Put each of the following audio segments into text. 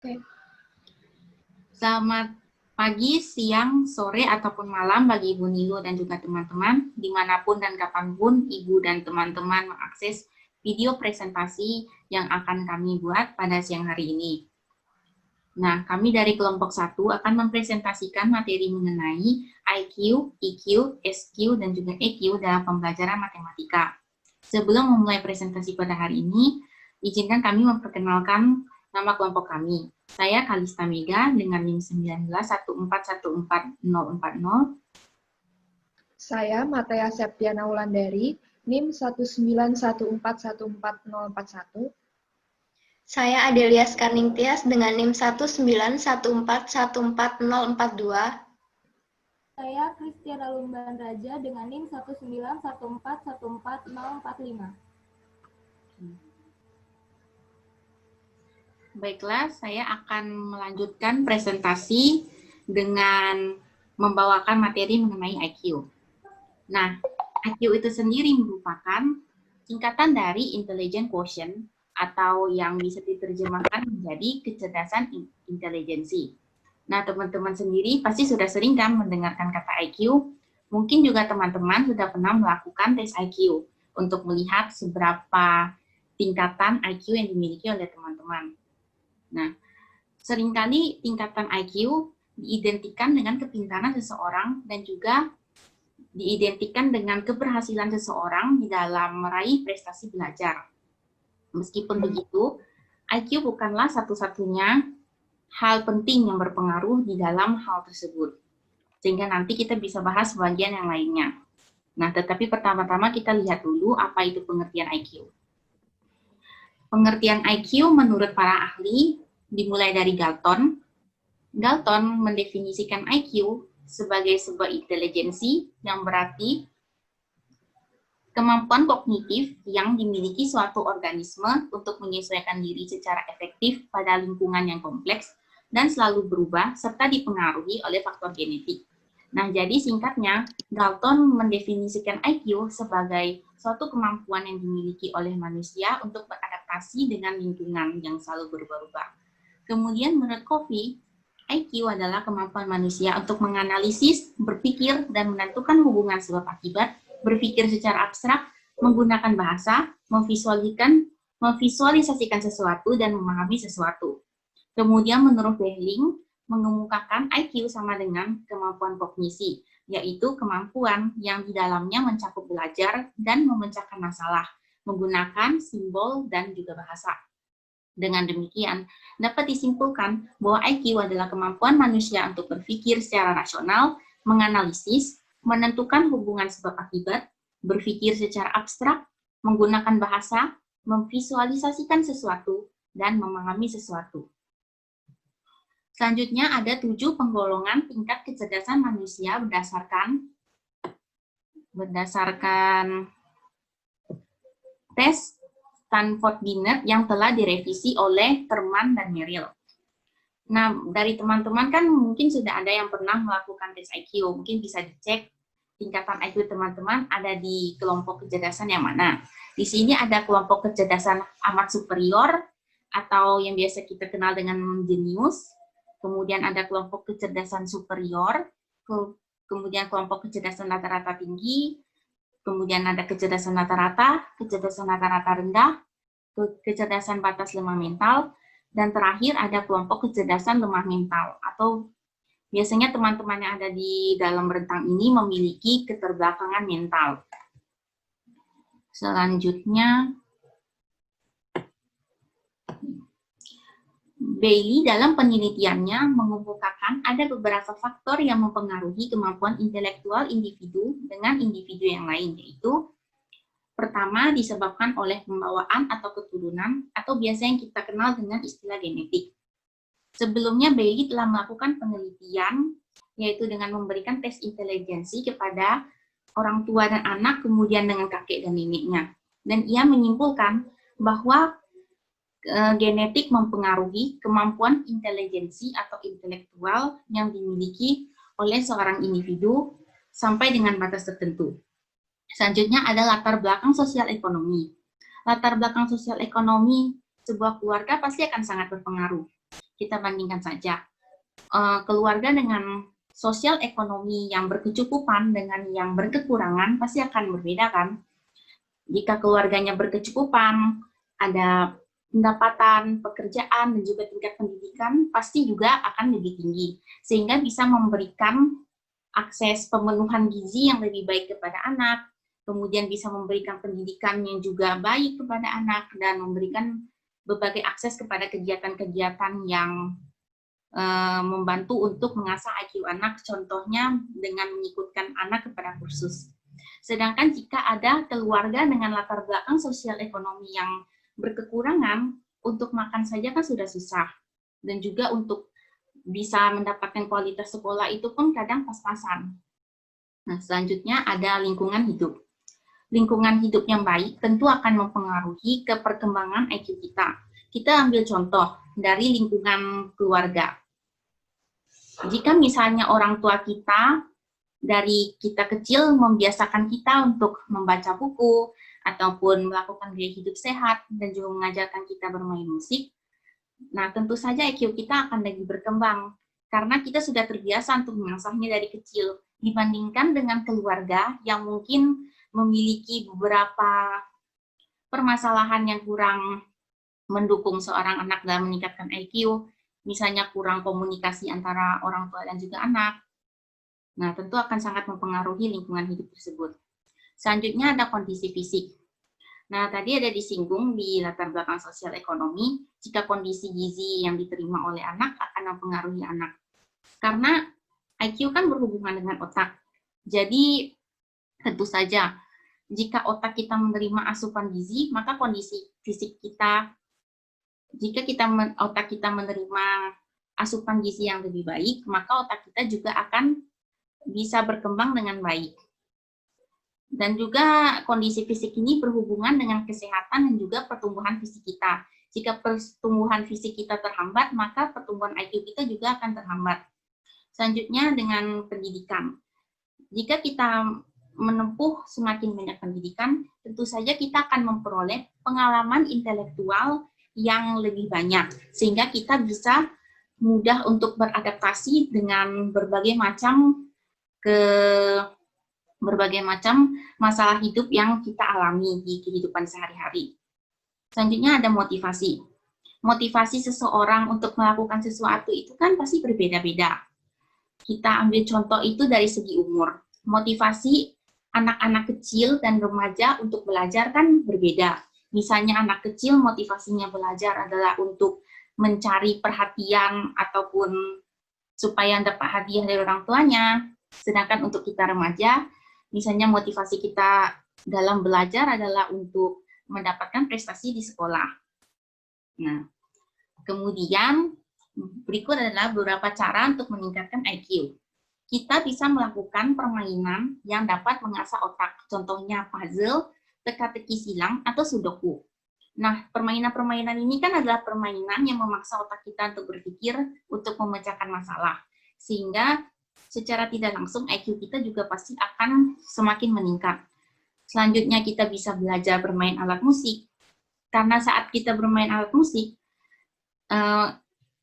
Oke. Selamat pagi, siang, sore, ataupun malam bagi Ibu Nilo dan juga teman-teman, dimanapun dan kapanpun Ibu dan teman-teman mengakses video presentasi yang akan kami buat pada siang hari ini. Nah, kami dari kelompok 1 akan mempresentasikan materi mengenai IQ, EQ, SQ, dan juga EQ dalam pembelajaran matematika. Sebelum memulai presentasi pada hari ini, izinkan kami memperkenalkan nama kelompok kami. Saya Kalista Mega dengan NIM 1914140040. Saya Matea Septiana Wulandari, NIM 191414041. Saya Adelia Skarningtyas dengan NIM 191414042. Saya Kristiana Lumban Raja dengan NIM 191414045. Baiklah, saya akan melanjutkan presentasi dengan membawakan materi mengenai IQ. Nah, IQ itu sendiri merupakan singkatan dari Intelligent Quotient atau yang bisa diterjemahkan menjadi kecerdasan intelijensi. Nah, teman-teman sendiri pasti sudah sering kan mendengarkan kata IQ. Mungkin juga teman-teman sudah pernah melakukan tes IQ untuk melihat seberapa tingkatan IQ yang dimiliki oleh teman-teman. Nah, seringkali tingkatan IQ diidentikan dengan kepintaran seseorang dan juga diidentikan dengan keberhasilan seseorang di dalam meraih prestasi belajar. Meskipun begitu, IQ bukanlah satu-satunya hal penting yang berpengaruh di dalam hal tersebut. Sehingga nanti kita bisa bahas bagian yang lainnya. Nah, tetapi pertama-tama kita lihat dulu apa itu pengertian IQ. Pengertian IQ menurut para ahli dimulai dari Galton. Galton mendefinisikan IQ sebagai sebuah intelijensi yang berarti kemampuan kognitif yang dimiliki suatu organisme untuk menyesuaikan diri secara efektif pada lingkungan yang kompleks dan selalu berubah serta dipengaruhi oleh faktor genetik. Nah, jadi singkatnya, Galton mendefinisikan IQ sebagai suatu kemampuan yang dimiliki oleh manusia untuk beradaptasi dengan lingkungan yang selalu berubah-ubah. Kemudian menurut Covey, IQ adalah kemampuan manusia untuk menganalisis, berpikir, dan menentukan hubungan sebab akibat, berpikir secara abstrak, menggunakan bahasa, memvisualisasikan sesuatu, dan memahami sesuatu. Kemudian menurut Behling, mengemukakan IQ sama dengan kemampuan kognisi, yaitu kemampuan yang di dalamnya mencakup belajar dan memecahkan masalah, menggunakan simbol dan juga bahasa. Dengan demikian, dapat disimpulkan bahwa IQ adalah kemampuan manusia untuk berpikir secara rasional, menganalisis, menentukan hubungan sebab akibat, berpikir secara abstrak, menggunakan bahasa, memvisualisasikan sesuatu, dan memahami sesuatu. Selanjutnya ada 7 penggolongan tingkat kecerdasan manusia berdasarkan tes Stanford-Binet yang telah direvisi oleh Terman dan Merrill. Nah, dari teman-teman kan mungkin sudah ada yang pernah melakukan tes IQ, mungkin bisa dicek tingkatan IQ teman-teman ada di kelompok kecerdasan yang mana. Di sini ada kelompok kecerdasan amat superior atau yang biasa kita kenal dengan jenius. Kemudian ada kelompok kecerdasan superior, kemudian kelompok kecerdasan rata-rata tinggi, kemudian ada kecerdasan rata-rata rendah, kecerdasan batas lemah mental, dan terakhir ada kelompok kecerdasan lemah mental, atau biasanya teman-teman yang ada di dalam rentang ini memiliki keterbelakangan mental. Selanjutnya, Bailey dalam penelitiannya mengemukakan ada beberapa faktor yang mempengaruhi kemampuan intelektual individu dengan individu yang lain, yaitu pertama disebabkan oleh pembawaan atau keturunan atau biasa yang kita kenal dengan istilah genetik. Sebelumnya Bailey telah melakukan penelitian yaitu dengan memberikan tes intelijensi kepada orang tua dan anak kemudian dengan kakek dan neneknya. Dan ia menyimpulkan bahwa genetik mempengaruhi kemampuan intelijensi atau intelektual yang dimiliki oleh seorang individu sampai dengan batas tertentu. Selanjutnya ada latar belakang sosial ekonomi. Latar belakang sosial ekonomi sebuah keluarga pasti akan sangat berpengaruh. Kita bandingkan saja. Keluarga dengan sosial ekonomi yang berkecukupan dengan yang berkekurangan pasti akan berbeda kan? Jika keluarganya berkecukupan, ada pendapatan, pekerjaan, dan juga tingkat pendidikan pasti juga akan lebih tinggi. Sehingga bisa memberikan akses pemenuhan gizi yang lebih baik kepada anak, kemudian bisa memberikan pendidikan yang juga baik kepada anak, dan memberikan berbagai akses kepada kegiatan-kegiatan yang membantu untuk mengasah IQ anak, contohnya dengan mengikutkan anak kepada kursus. Sedangkan jika ada keluarga dengan latar belakang sosial ekonomi yang berkekurangan, untuk makan saja kan sudah susah. Dan juga untuk bisa mendapatkan kualitas sekolah itu pun kadang pas-pasan. Nah, selanjutnya ada lingkungan hidup. Lingkungan hidup yang baik tentu akan mempengaruhi ke perkembangan IQ kita. Kita ambil contoh dari lingkungan keluarga. Jika misalnya orang tua kita dari kita kecil membiasakan kita untuk membaca buku ataupun melakukan gaya hidup sehat dan juga mengajarkan kita bermain musik, nah tentu saja IQ kita akan lebih berkembang karena kita sudah terbiasa untuk mengasahnya dari kecil dibandingkan dengan keluarga yang mungkin memiliki beberapa permasalahan yang kurang mendukung seorang anak dalam meningkatkan IQ, misalnya kurang komunikasi antara orang tua dan juga anak. Nah, tentu akan sangat mempengaruhi lingkungan hidup tersebut. Selanjutnya ada kondisi fisik. Nah, tadi ada disinggung di latar belakang sosial ekonomi, jika kondisi gizi yang diterima oleh anak akan mempengaruhi anak. Karena IQ kan berhubungan dengan otak. Jadi, tentu saja, jika otak kita menerima asupan gizi, maka kondisi fisik kita, jika otak kita menerima asupan gizi yang lebih baik, maka otak kita juga akan bisa berkembang dengan baik. Dan juga kondisi fisik ini berhubungan dengan kesehatan dan juga pertumbuhan fisik kita. Jika pertumbuhan fisik kita terhambat, maka pertumbuhan IQ kita juga akan terhambat. Selanjutnya dengan pendidikan. Jika kita menempuh semakin banyak pendidikan, tentu saja kita akan memperoleh pengalaman intelektual yang lebih banyak, sehingga kita bisa mudah untuk beradaptasi dengan berbagai macam masalah hidup yang kita alami di kehidupan sehari-hari. Selanjutnya ada motivasi. Motivasi seseorang untuk melakukan sesuatu itu kan pasti berbeda-beda. Kita ambil contoh itu dari segi umur. Motivasi anak-anak kecil dan remaja untuk belajar kan berbeda. Misalnya anak kecil motivasinya belajar adalah untuk mencari perhatian ataupun supaya dapat hadiah dari orang tuanya. Sedangkan untuk kita remaja, misalnya motivasi kita dalam belajar adalah untuk mendapatkan prestasi di sekolah. Nah, kemudian berikut adalah beberapa cara untuk meningkatkan IQ. Kita bisa melakukan permainan yang dapat mengasah otak, contohnya puzzle, teka-teki silang, atau sudoku. Nah, permainan-permainan ini kan adalah permainan yang memaksa otak kita untuk berpikir, untuk memecahkan masalah. Sehingga secara tidak langsung IQ kita juga pasti akan semakin meningkat. Selanjutnya kita bisa belajar bermain alat musik. Karena saat kita bermain alat musik,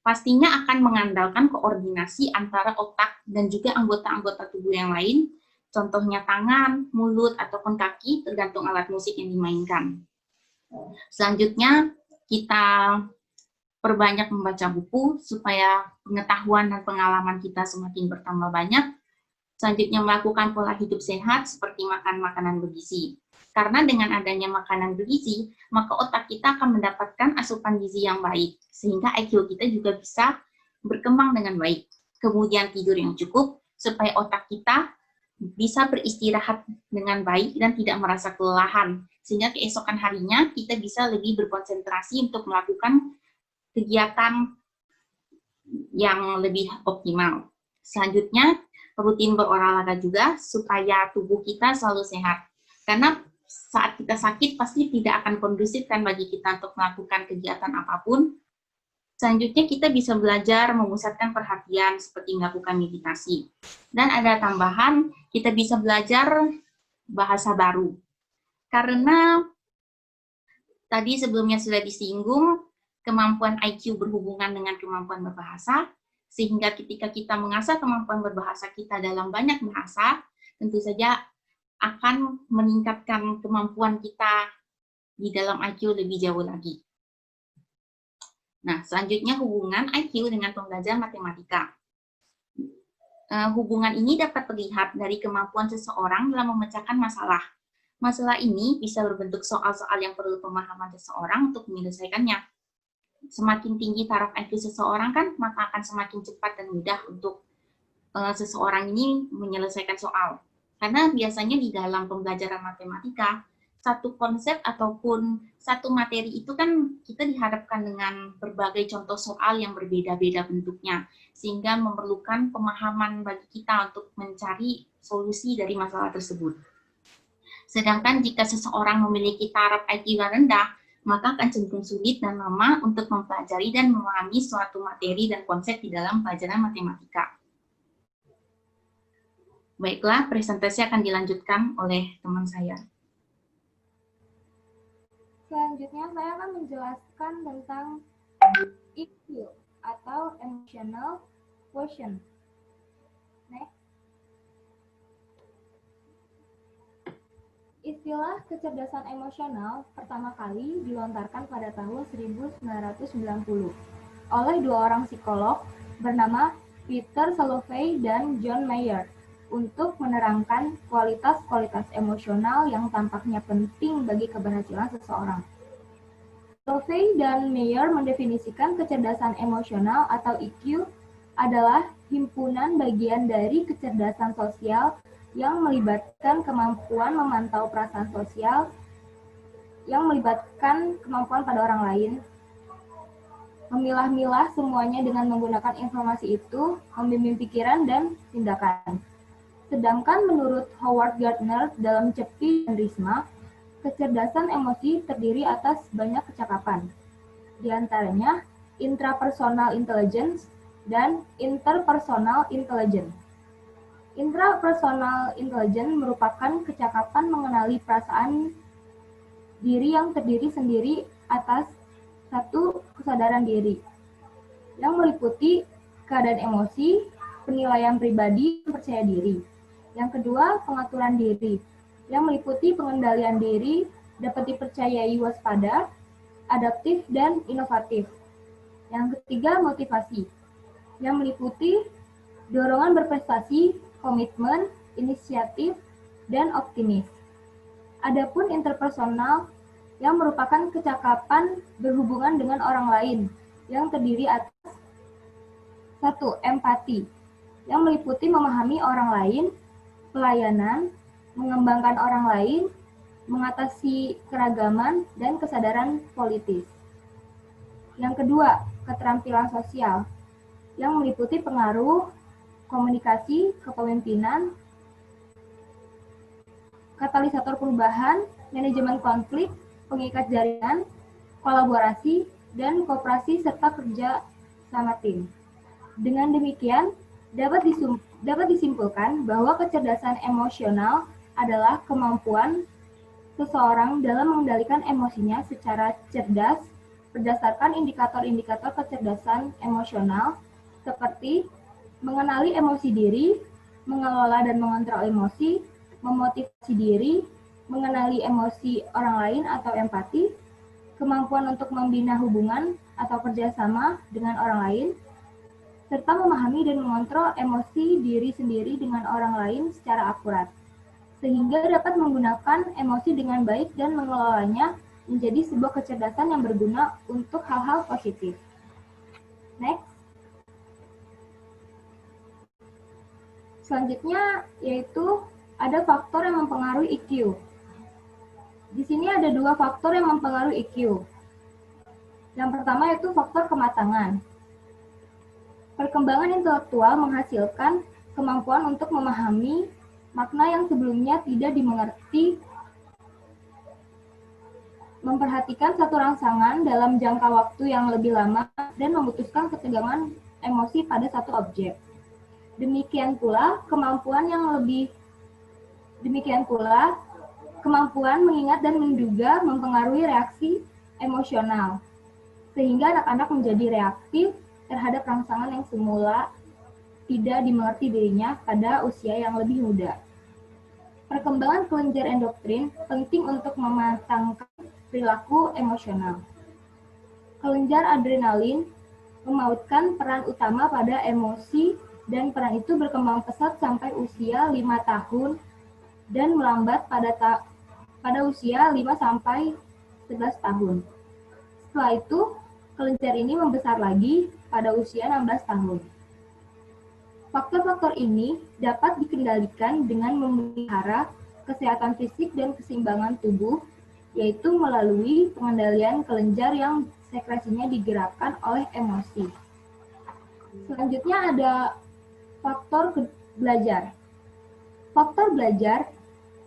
pastinya akan mengandalkan koordinasi antara otak dan juga anggota-anggota tubuh yang lain, contohnya tangan, mulut, ataupun kaki, tergantung alat musik yang dimainkan. Selanjutnya, kita perbanyak membaca buku supaya pengetahuan dan pengalaman kita semakin bertambah banyak. Selanjutnya, melakukan pola hidup sehat seperti makan makanan bergizi. Karena dengan adanya makanan bergizi, maka otak kita akan mendapatkan asupan gizi yang baik, sehingga IQ kita juga bisa berkembang dengan baik. Kemudian tidur yang cukup, supaya otak kita bisa beristirahat dengan baik dan tidak merasa kelelahan, sehingga keesokan harinya kita bisa lebih berkonsentrasi untuk melakukan kegiatan yang lebih optimal. Selanjutnya, rutin berolahraga juga supaya tubuh kita selalu sehat. Karena saat kita sakit pasti tidak akan kondusif kan bagi kita untuk melakukan kegiatan apapun. Selanjutnya kita bisa belajar memusatkan perhatian seperti melakukan meditasi. Dan ada tambahan, kita bisa belajar bahasa baru. Karena tadi sebelumnya sudah disinggung, kemampuan IQ berhubungan dengan kemampuan berbahasa, sehingga ketika kita mengasah kemampuan berbahasa kita dalam banyak bahasa, tentu saja akan meningkatkan kemampuan kita di dalam IQ lebih jauh lagi. Nah, selanjutnya hubungan IQ dengan pembelajaran matematika. Hubungan ini dapat terlihat dari kemampuan seseorang dalam memecahkan masalah. Masalah ini bisa berbentuk soal-soal yang perlu pemahaman seseorang untuk menyelesaikannya. Semakin tinggi taraf IQ seseorang kan, maka akan semakin cepat dan mudah untuk seseorang ini menyelesaikan soal. Karena biasanya di dalam pembelajaran matematika, satu konsep ataupun satu materi itu kan kita dihadapkan dengan berbagai contoh soal yang berbeda-beda bentuknya, sehingga memerlukan pemahaman bagi kita untuk mencari solusi dari masalah tersebut. Sedangkan jika seseorang memiliki taraf IQ yang rendah, maka akan cenderung sulit dan lama untuk mempelajari dan memahami suatu materi dan konsep di dalam pelajaran matematika. Baiklah, presentasi akan dilanjutkan oleh teman saya. Selanjutnya saya akan menjelaskan tentang EQ atau Emotional Quotient. Next. Istilah kecerdasan emosional pertama kali dilontarkan pada tahun 1990 oleh dua orang psikolog bernama Peter Salovey dan John Mayer untuk menerangkan kualitas-kualitas emosional yang tampaknya penting bagi keberhasilan seseorang. Salovey dan Mayer mendefinisikan kecerdasan emosional atau EQ adalah himpunan bagian dari kecerdasan sosial yang melibatkan kemampuan memantau perasaan sosial, yang melibatkan kemampuan pada orang lain, memilah-milah semuanya dengan menggunakan informasi itu, membimbing pikiran dan tindakan. Sedangkan menurut Howard Gardner dalam Cepi dan Risma, kecerdasan emosi terdiri atas banyak kecakapan, di antaranya intrapersonal intelligence dan interpersonal intelligence. Intrapersonal intelligence merupakan kecakapan mengenali perasaan diri yang terdiri sendiri atas satu kesadaran diri, yang meliputi keadaan emosi, penilaian pribadi, dan percaya diri. Yang kedua, pengaturan diri, yang meliputi pengendalian diri, dapat dipercayai waspada, adaptif, dan inovatif. Yang ketiga, motivasi, yang meliputi dorongan berprestasi, komitmen, inisiatif, dan optimis. Adapun interpersonal yang merupakan kecakapan berhubungan dengan orang lain yang terdiri atas 1. Empati, yang meliputi memahami orang lain, pelayanan, mengembangkan orang lain, mengatasi keragaman, dan kesadaran politis. Yang kedua, keterampilan sosial, yang meliputi pengaruh, komunikasi, kepemimpinan, katalisator perubahan, manajemen konflik, pengikat jaringan, kolaborasi, dan kooperasi serta kerja sama tim. Dengan demikian, dapat disimpulkan bahwa kecerdasan emosional adalah kemampuan seseorang dalam mengendalikan emosinya secara cerdas berdasarkan indikator-indikator kecerdasan emosional seperti mengenali emosi diri, mengelola dan mengontrol emosi, memotivasi diri, mengenali emosi orang lain atau empati, kemampuan untuk membina hubungan atau kerjasama dengan orang lain, serta memahami dan mengontrol emosi diri sendiri dengan orang lain secara akurat, sehingga dapat menggunakan emosi dengan baik dan mengelolanya menjadi sebuah kecerdasan yang berguna untuk hal-hal positif. Next. Selanjutnya yaitu ada faktor yang mempengaruhi EQ. Di sini ada dua faktor yang mempengaruhi EQ. Yang pertama yaitu faktor kematangan. Perkembangan intelektual menghasilkan kemampuan untuk memahami makna yang sebelumnya tidak dimengerti, memperhatikan satu rangsangan dalam jangka waktu yang lebih lama, dan memutuskan ketegangan emosi pada satu objek. Demikian pula kemampuan mengingat dan menduga mempengaruhi reaksi emosional. sehingga anak-anak menjadi reaktif terhadap rangsangan yang semula tidak dimengerti dirinya pada usia yang lebih muda. Perkembangan kelenjar endokrin penting untuk mematangkan perilaku emosional. Kelenjar adrenalin memautkan peran utama pada emosi dan peran itu berkembang pesat sampai usia 5 tahun dan melambat pada usia 5 sampai 11 tahun. Setelah itu, kelenjar ini membesar lagi pada usia 16 tahun. Faktor-faktor ini dapat dikendalikan dengan memelihara kesehatan fisik dan keseimbangan tubuh, yaitu melalui pengendalian kelenjar yang sekresinya digerakkan oleh emosi. Selanjutnya ada faktor belajar. Faktor belajar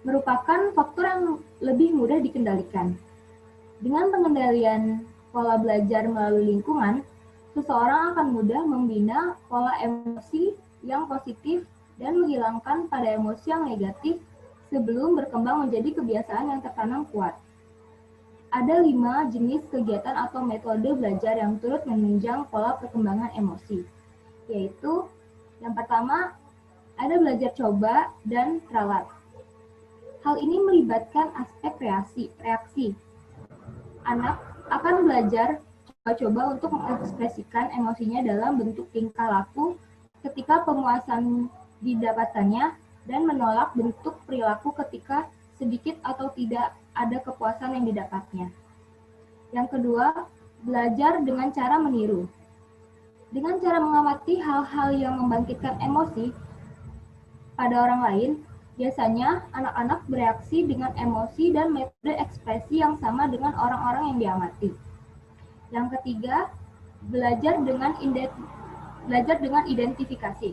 merupakan faktor yang lebih mudah dikendalikan. Dengan pengendalian pola belajar melalui lingkungan, seseorang akan mudah membina pola emosi yang positif dan menghilangkan pada emosi yang negatif sebelum berkembang menjadi kebiasaan yang tertanam kuat. Ada 5 jenis kegiatan atau metode belajar yang turut menunjang pola perkembangan emosi, yaitu yang pertama, ada belajar coba dan ralat. Hal ini melibatkan aspek reaksi. Anak akan belajar coba-coba untuk mengekspresikan emosinya dalam bentuk tingkah laku ketika pemuasan didapatkannya dan menolak bentuk perilaku ketika sedikit atau tidak ada kepuasan yang didapatnya. Yang kedua, belajar dengan cara meniru. Dengan cara mengamati hal-hal yang membangkitkan emosi pada orang lain, biasanya anak-anak bereaksi dengan emosi dan metode ekspresi yang sama dengan orang-orang yang diamati. Yang ketiga, belajar dengan identifikasi,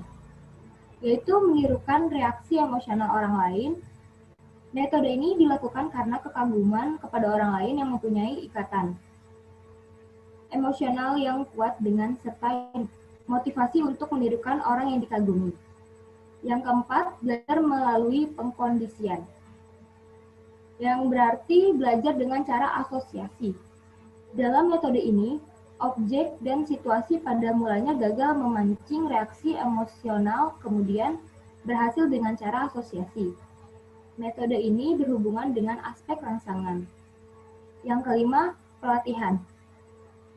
yaitu menirukan reaksi emosional orang lain. Metode ini dilakukan karena kekaguman kepada orang lain yang mempunyai ikatan emosional yang kuat dengan serta motivasi untuk menirukan orang yang dikagumi. Yang keempat, belajar melalui pengkondisian, yang berarti belajar dengan cara asosiasi. Dalam metode ini, objek dan situasi pada mulanya gagal memancing reaksi emosional, kemudian berhasil dengan cara asosiasi. Metode ini berhubungan dengan aspek rangsangan. Yang kelima, pelatihan.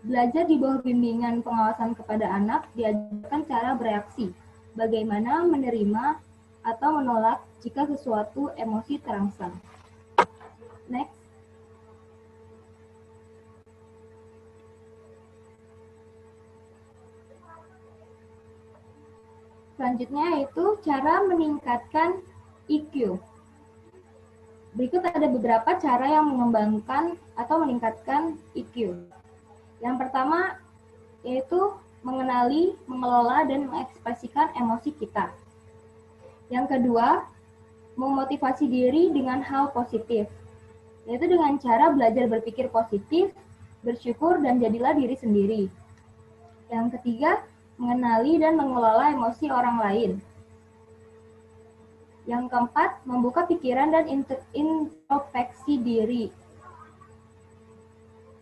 Belajar di bawah bimbingan pengawasan kepada anak diajarkan cara bereaksi, bagaimana menerima atau menolak jika sesuatu emosi terangsang. Next. Selanjutnya yaitu cara meningkatkan EQ. Berikut ada beberapa cara yang mengembangkan atau meningkatkan EQ. Yang pertama yaitu mengenali, mengelola, dan mengekspresikan emosi kita. Yang kedua, memotivasi diri dengan hal positif, yaitu dengan cara belajar berpikir positif, bersyukur, dan jadilah diri sendiri. Yang ketiga, mengenali dan mengelola emosi orang lain. Yang keempat, membuka pikiran dan introspeksi diri.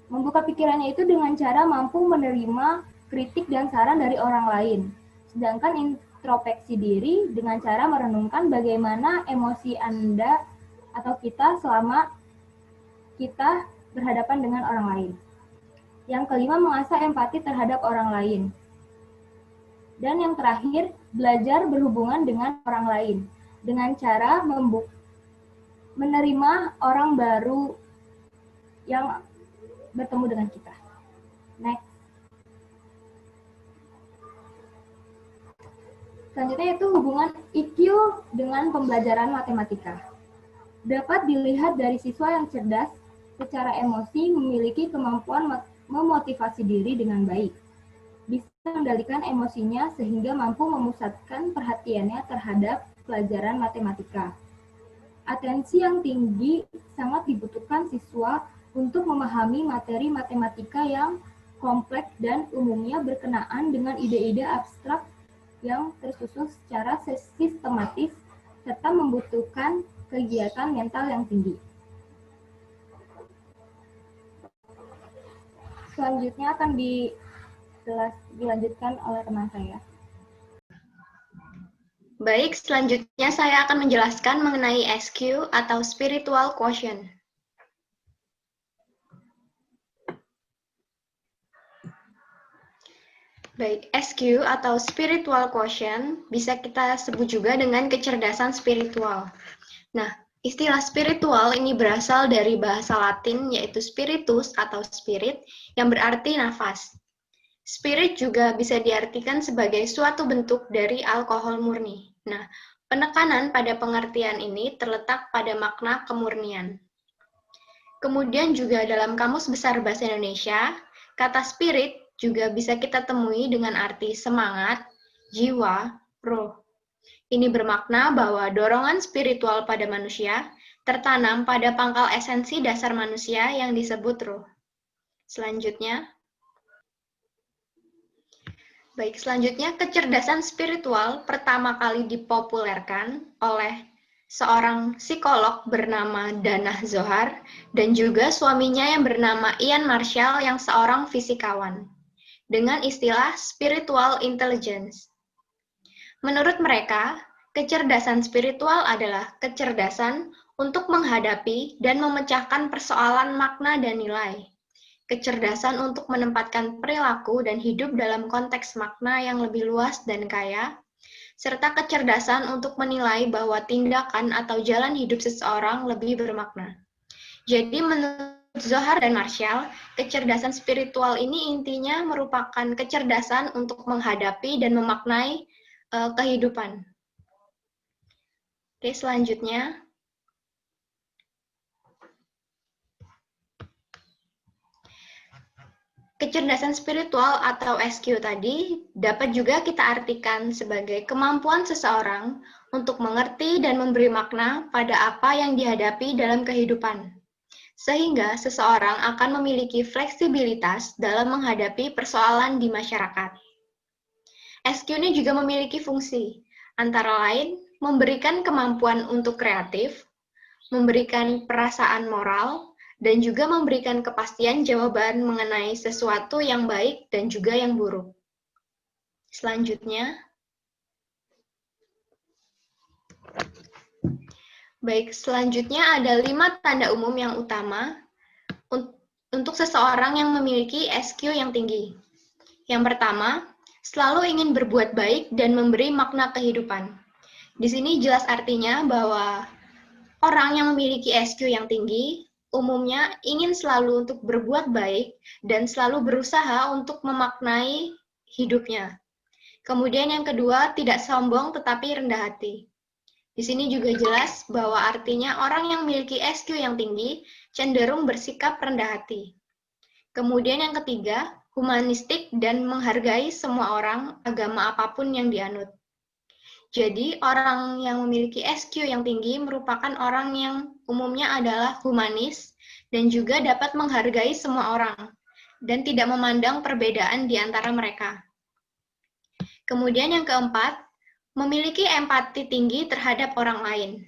Membuka pikirannya itu dengan cara mampu menerima kritik dan saran dari orang lain. Sedangkan introspeksi diri dengan cara merenungkan bagaimana emosi Anda atau kita selama kita berhadapan dengan orang lain. Yang kelima, mengasah empati terhadap orang lain. Dan yang terakhir, belajar berhubungan dengan orang lain dengan cara menerima orang baru yang bertemu dengan kita. Next. Selanjutnya itu hubungan EQ dengan pembelajaran matematika. Dapat dilihat dari siswa yang cerdas secara emosi memiliki kemampuan memotivasi diri dengan baik. Bisa mengendalikan emosinya sehingga mampu memusatkan perhatiannya terhadap pelajaran matematika. Atensi yang tinggi sangat dibutuhkan siswa untuk memahami materi matematika yang kompleks dan umumnya berkenaan dengan ide-ide abstrak yang tersusun secara sistematis serta membutuhkan kegiatan mental yang tinggi. Selanjutnya akan dilanjutkan oleh teman saya. Baik, selanjutnya saya akan menjelaskan mengenai SQ atau Spiritual Quotient. Baik, SQ atau Spiritual Quotient bisa kita sebut juga dengan kecerdasan spiritual. Nah, istilah spiritual ini berasal dari bahasa Latin yaitu spiritus atau spirit yang berarti nafas. Spirit juga bisa diartikan sebagai suatu bentuk dari alkohol murni. Nah, penekanan pada pengertian ini terletak pada makna kemurnian. Kemudian juga dalam Kamus Besar Bahasa Indonesia, kata spirit juga bisa kita temui dengan arti semangat, jiwa, roh. Ini bermakna bahwa dorongan spiritual pada manusia tertanam pada pangkal esensi dasar manusia yang disebut roh. Selanjutnya, kecerdasan spiritual pertama kali dipopulerkan oleh seorang psikolog bernama Danah Zohar dan juga suaminya yang bernama Ian Marshall yang seorang fisikawan, dengan istilah spiritual intelligence. Menurut mereka, kecerdasan spiritual adalah kecerdasan untuk menghadapi dan memecahkan persoalan makna dan nilai. Kecerdasan untuk menempatkan perilaku dan hidup dalam konteks makna yang lebih luas dan kaya, serta kecerdasan untuk menilai bahwa tindakan atau jalan hidup seseorang lebih bermakna. Jadi menurut Zohar dan Marshall, kecerdasan spiritual ini intinya merupakan kecerdasan untuk menghadapi dan memaknai kehidupan. Oke, selanjutnya. Kecerdasan spiritual atau SQ tadi dapat juga kita artikan sebagai kemampuan seseorang untuk mengerti dan memberi makna pada apa yang dihadapi dalam kehidupan, sehingga seseorang akan memiliki fleksibilitas dalam menghadapi persoalan di masyarakat. SQ ini juga memiliki fungsi, antara lain memberikan kemampuan untuk kreatif, memberikan perasaan moral, dan juga memberikan kepastian jawaban mengenai sesuatu yang baik dan juga yang buruk. Selanjutnya, ada 5 tanda umum yang utama untuk seseorang yang memiliki SQ yang tinggi. Yang pertama, selalu ingin berbuat baik dan memberi makna kehidupan. Di sini jelas artinya bahwa orang yang memiliki SQ yang tinggi umumnya ingin selalu untuk berbuat baik dan selalu berusaha untuk memaknai hidupnya. Kemudian yang kedua, tidak sombong tetapi rendah hati. Di sini juga jelas bahwa artinya orang yang memiliki SQ yang tinggi cenderung bersikap rendah hati. Kemudian yang ketiga, humanistik dan menghargai semua orang, agama apapun yang dianut. Jadi, orang yang memiliki SQ yang tinggi merupakan orang yang umumnya adalah humanis dan juga dapat menghargai semua orang dan tidak memandang perbedaan di antara mereka. Kemudian yang keempat, memiliki empati tinggi terhadap orang lain.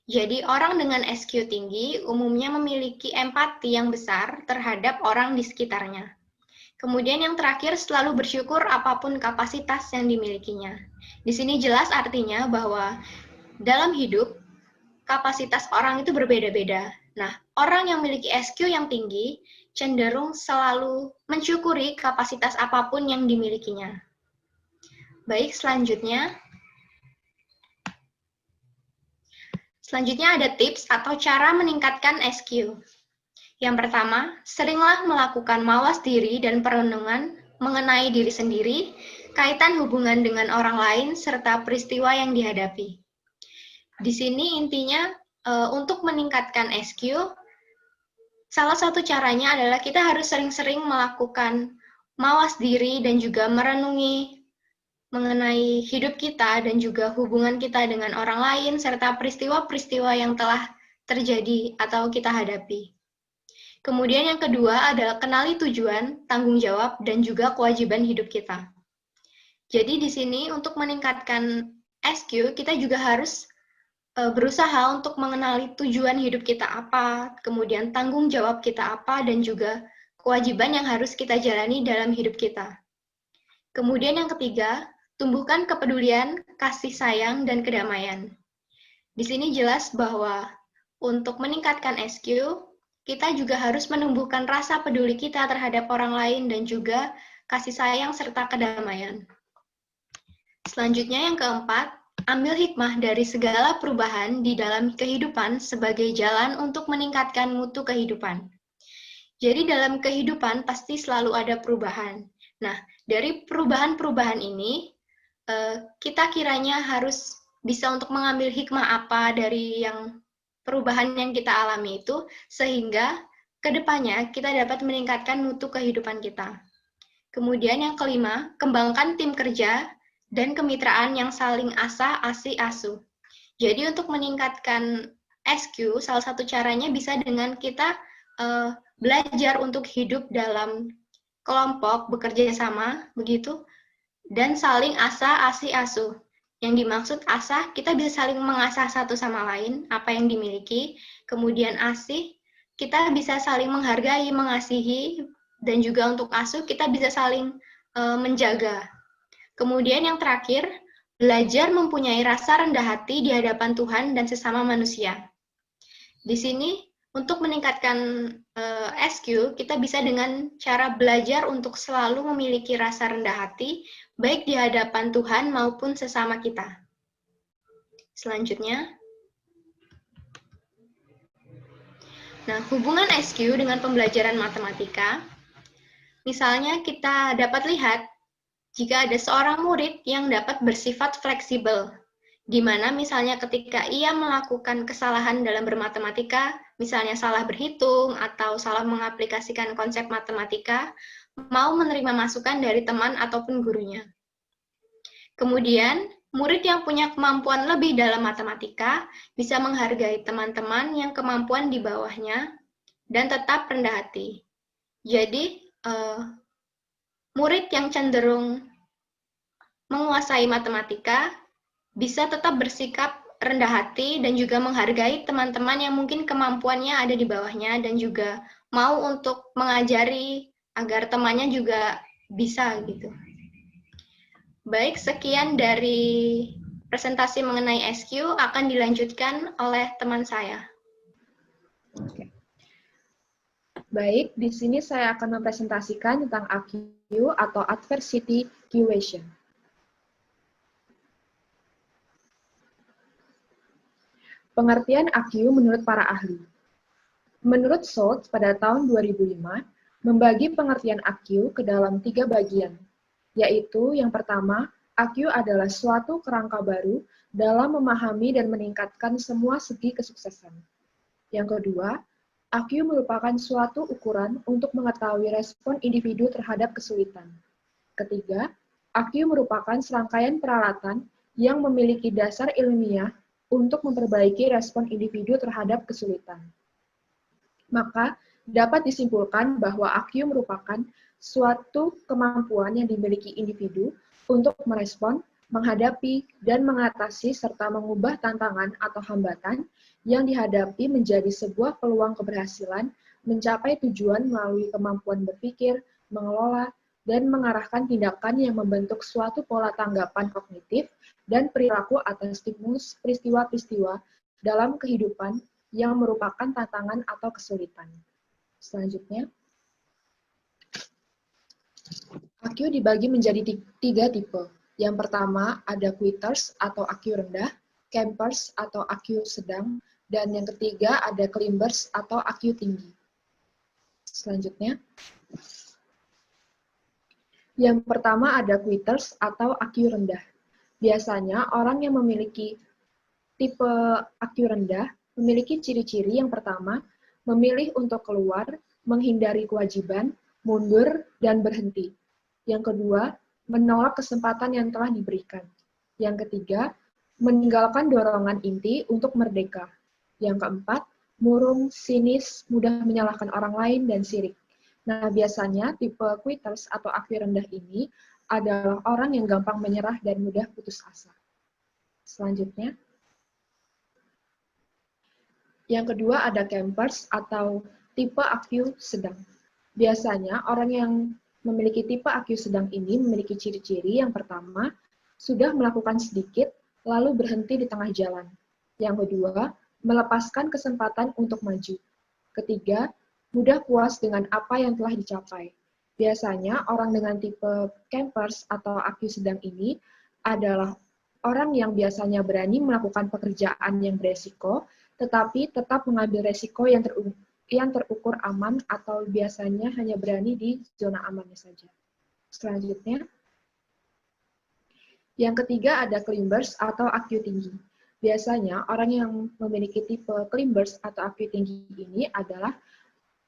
Jadi, orang dengan SQ tinggi umumnya memiliki empati yang besar terhadap orang di sekitarnya. Kemudian yang terakhir, selalu bersyukur apapun kapasitas yang dimilikinya. Di sini jelas artinya bahwa dalam hidup, kapasitas orang itu berbeda-beda. Nah, orang yang memiliki SQ yang tinggi cenderung selalu mensyukuri kapasitas apapun yang dimilikinya. Baik, selanjutnya ada tips atau cara meningkatkan SQ. Yang pertama, seringlah melakukan mawas diri dan perenungan mengenai diri sendiri, kaitan hubungan dengan orang lain, serta peristiwa yang dihadapi. Di sini intinya untuk meningkatkan SQ, salah satu caranya adalah kita harus sering-sering melakukan mawas diri dan juga merenungi mengenai hidup kita dan juga hubungan kita dengan orang lain, serta peristiwa-peristiwa yang telah terjadi atau kita hadapi. Kemudian yang kedua adalah kenali tujuan, tanggung jawab, dan juga kewajiban hidup kita. Jadi di sini untuk meningkatkan SQ, kita juga harus berusaha untuk mengenali tujuan hidup kita apa, kemudian tanggung jawab kita apa, dan juga kewajiban yang harus kita jalani dalam hidup kita. Kemudian yang ketiga, tumbuhkan kepedulian, kasih sayang, dan kedamaian. Di sini jelas bahwa untuk meningkatkan SQ, kita juga harus menumbuhkan rasa peduli kita terhadap orang lain dan juga kasih sayang serta kedamaian. Selanjutnya yang keempat, ambil hikmah dari segala perubahan di dalam kehidupan sebagai jalan untuk meningkatkan mutu kehidupan. Jadi dalam kehidupan pasti selalu ada perubahan. Nah, dari perubahan-perubahan ini, kita kiranya harus bisa untuk mengambil hikmah apa dari yang perubahan yang kita alami itu, sehingga kedepannya kita dapat meningkatkan mutu kehidupan kita. Kemudian yang kelima, kembangkan tim kerja dan kemitraan yang saling asah, asih, asuh. Jadi untuk meningkatkan SQ, salah satu caranya bisa dengan kita belajar untuk hidup dalam kelompok, bekerja sama, begitu, dan saling asah, asih, asuh. Yang dimaksud asah, kita bisa saling mengasah satu sama lain, apa yang dimiliki. Kemudian asih, kita bisa saling menghargai, mengasihi, dan juga untuk asuh, kita bisa saling menjaga. Kemudian yang terakhir, belajar mempunyai rasa rendah hati di hadapan Tuhan dan sesama manusia. Di sini, untuk meningkatkan SQ, kita bisa dengan cara belajar untuk selalu memiliki rasa rendah hati, baik di hadapan Tuhan maupun sesama kita. Selanjutnya, nah, hubungan SQ dengan pembelajaran matematika, misalnya kita dapat lihat jika ada seorang murid yang dapat bersifat fleksibel, di mana misalnya ketika ia melakukan kesalahan dalam bermatematika, misalnya salah berhitung atau salah mengaplikasikan konsep matematika, mau menerima masukan dari teman ataupun gurunya. Kemudian, murid yang punya kemampuan lebih dalam matematika bisa menghargai teman-teman yang kemampuan di bawahnya dan tetap rendah hati. Jadi, murid yang cenderung menguasai matematika bisa tetap bersikap rendah hati dan juga menghargai teman-teman yang mungkin kemampuannya ada di bawahnya dan juga mau untuk mengajari agar temannya juga bisa gitu. Baik, sekian dari presentasi mengenai SQ akan dilanjutkan oleh teman saya. Oke. Baik, di sini saya akan mempresentasikan tentang AQ atau Adversity Equation. Pengertian AQ menurut para ahli. Menurut Schultz pada tahun 2005, membagi pengertian AQ ke dalam 3 bagian, yaitu yang pertama, AQ adalah suatu kerangka baru dalam memahami dan meningkatkan semua segi kesuksesan. Yang kedua, AQ merupakan suatu ukuran untuk mengetahui respon individu terhadap kesulitan. Ketiga, AQ merupakan serangkaian peralatan yang memiliki dasar ilmiah untuk memperbaiki respon individu terhadap kesulitan. Maka, dapat disimpulkan bahwa AQ merupakan suatu kemampuan yang dimiliki individu untuk merespon, menghadapi, dan mengatasi serta mengubah tantangan atau hambatan yang dihadapi menjadi sebuah peluang keberhasilan mencapai tujuan melalui kemampuan berpikir, mengelola, dan mengarahkan tindakan yang membentuk suatu pola tanggapan kognitif dan perilaku atas stimulus peristiwa-peristiwa dalam kehidupan yang merupakan tantangan atau kesulitan. Selanjutnya, AQ dibagi menjadi 3 tipe. Yang pertama ada quitters atau AQ rendah, campers atau AQ sedang, dan yang ketiga ada climbers atau AQ tinggi. Selanjutnya, yang pertama ada quitters atau AQ rendah. Biasanya orang yang memiliki tipe AQ rendah memiliki ciri-ciri yang pertama, memilih untuk keluar, menghindari kewajiban, mundur, dan berhenti. Yang kedua, menolak kesempatan yang telah diberikan. Yang ketiga, meninggalkan dorongan inti untuk merdeka. Yang keempat, murung, sinis, mudah menyalahkan orang lain, dan sirik. Nah, biasanya tipe quitters atau AQ rendah ini adalah orang yang gampang menyerah dan mudah putus asa. Selanjutnya, yang kedua ada campers atau tipe AQ sedang. Biasanya orang yang memiliki tipe IQ sedang ini memiliki ciri-ciri yang pertama, sudah melakukan sedikit, lalu berhenti di tengah jalan. Yang kedua, melepaskan kesempatan untuk maju. Ketiga, mudah puas dengan apa yang telah dicapai. Biasanya orang dengan tipe campers atau IQ sedang ini adalah orang yang biasanya berani melakukan pekerjaan yang beresiko, tetapi tetap mengambil resiko yang terukur aman atau biasanya hanya berani di zona amannya saja. Selanjutnya, yang ketiga ada climbers atau IQ tinggi. Biasanya orang yang memiliki tipe climbers atau IQ tinggi ini adalah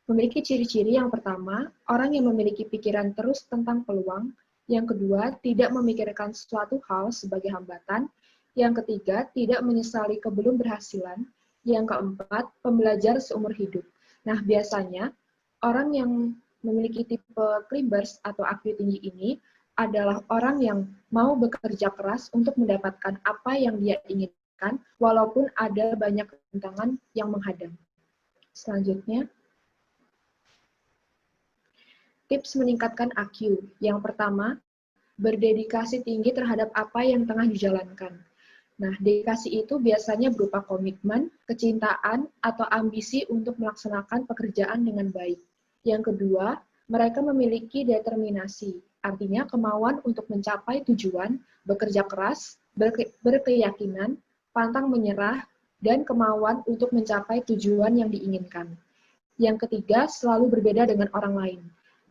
memiliki ciri-ciri yang pertama, orang yang memiliki pikiran terus tentang peluang. Yang kedua, tidak memikirkan suatu hal sebagai hambatan. Yang ketiga, tidak menyesali kebelumberhasilan. Yang keempat, pembelajar seumur hidup. Nah, biasanya orang yang memiliki tipe climbers atau IQ tinggi ini adalah orang yang mau bekerja keras untuk mendapatkan apa yang dia inginkan, walaupun ada banyak rintangan yang menghadang. Selanjutnya, tips meningkatkan IQ. Yang pertama, berdedikasi tinggi terhadap apa yang tengah dijalankan. Nah, dedikasi itu biasanya berupa komitmen, kecintaan, atau ambisi untuk melaksanakan pekerjaan dengan baik. Yang kedua, mereka memiliki determinasi, artinya kemauan untuk mencapai tujuan, bekerja keras, berkeyakinan, pantang menyerah, dan kemauan untuk mencapai tujuan yang diinginkan. Yang ketiga, selalu berbeda dengan orang lain.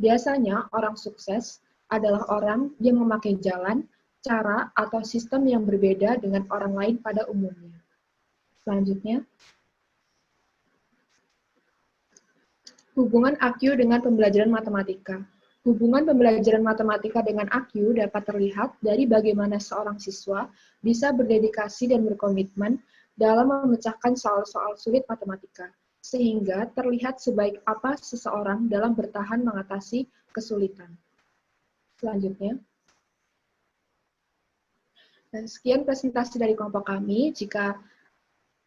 Biasanya, orang sukses adalah orang yang memakai jalan, cara, atau sistem yang berbeda dengan orang lain pada umumnya. Selanjutnya, hubungan IQ dengan pembelajaran matematika. Hubungan pembelajaran matematika dengan IQ dapat terlihat dari bagaimana seorang siswa bisa berdedikasi dan berkomitmen dalam memecahkan soal-soal sulit matematika, sehingga terlihat sebaik apa seseorang dalam bertahan mengatasi kesulitan. Selanjutnya, dan sekian presentasi dari kelompok kami. Jika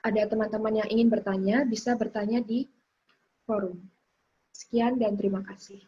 ada teman-teman yang ingin bertanya, bisa bertanya di forum. Sekian dan terima kasih.